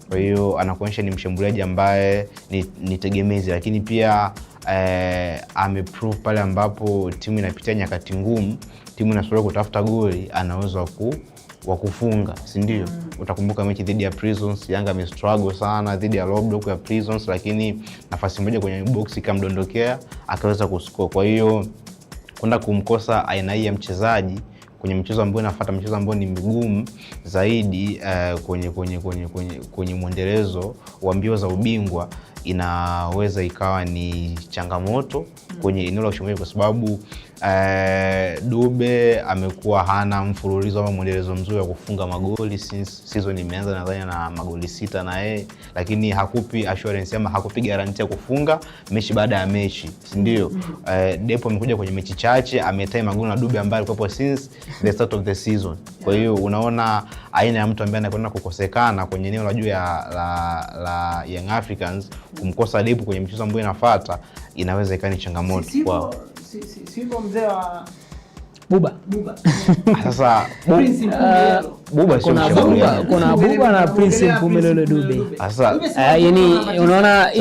Kwa hiyo anakuonyesha ni mshambuliaji ambaye ni tegemezi, lakini pia ameprove pale ambapo timu inapitia nyakati ngumu, timu inasubiri kutafuta goli, anaweza wa kufunga, si ndio? Utakumbuka mechi dhidi ya Prisons, Yanga amestruggle sana dhidi ya low block ya Prisons, lakini nafasi moja kwenye box ikamdondokea akaweza kuscore. Kwa hiyo kwenda kumkosa aina hii ya mchezaji kwenye mchezo ambao unafuata, mchezo ambao ni mgumu zaidi kwenye mwendelezo wa mbio za ubingwa, inaweza ikawa ni changamoto kwenye eneo la ushambuliaji, kwa sababu Dube amekuwa hana mfululizo ama mwendelezo mzuri wa kufunga magoli since season imeanza, nadhani na magoli 6 na yeye, lakini hakupi assurance ama hakupi guarantee kufunga mechi baada ya mechi, si ndio? Depo amekuja kwenye mechi chache, ametai magoli na Dube ambaye alikuwa since the start of the season. Kwa hiyo unaona aina ya mtu ambaye anakwenda kukosekana kwenye eneo la juu la Young Africans, kumkosa Depo kwenye mchezo ambao inafuata inaweza ikawa ni changamoto kwao. Sio mzee wa Buba. Sasa Buba sio mshambuliaji. Kuna Buba na Prince Mpumelelo Dube. Sasa yani unaona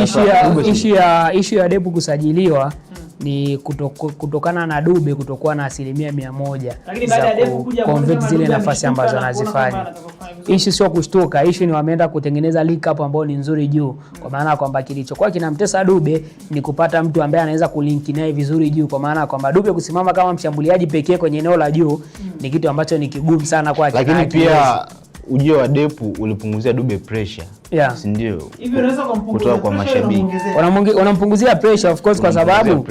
issue ya Depo kusajiliwa ni kutokana na Dube kutokuwa na 100%. Lakini baada ya Depo kuja convert zile nafasi ambazo anazifanya. Issue sio kushtuka, issue ni wameenda kutengeneza link up ambao ni nzuri juu. Kwa maana kwamba kilichokuwa kinamtesa Dube ni kupata mtu ambaye anaweza kulink naye vizuri juu, kwa maana kwamba Dube kusimama kama mshambuliaji pekee kwenye eneo la juu ni kitu ambacho ni kigumu sana kwake. Lakini pia ujio wa Depo ulipunguzia Dube pressure. Si ndio? Hivi unaweza kutoka kwa mashabiki. Wanampunguzia pressure of course, kwa sababu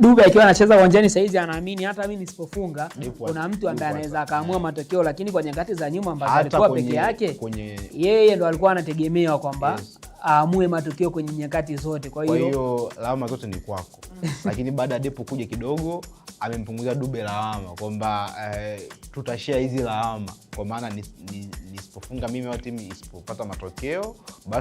Dube akiwa anacheza uwanjani sasa hizi anaamini hata mimi nisipofunga kuna mtu ambaye anaweza akaamua matokeo, lakini kwa nyakati za nyuma ambazo alikuwa peke yake yeye ndo alikuwa anategemewa kwamba aamue matokeo kwenye nyakati zote. Kwa hiyo lawama zote ni kwako. Lakini baada ya Depo kuja kidogo amempunguzia Dube lawama kwamba tutashare hizi lawama, kwa maana nisipofunga mimi au timu isipopata matokeo basi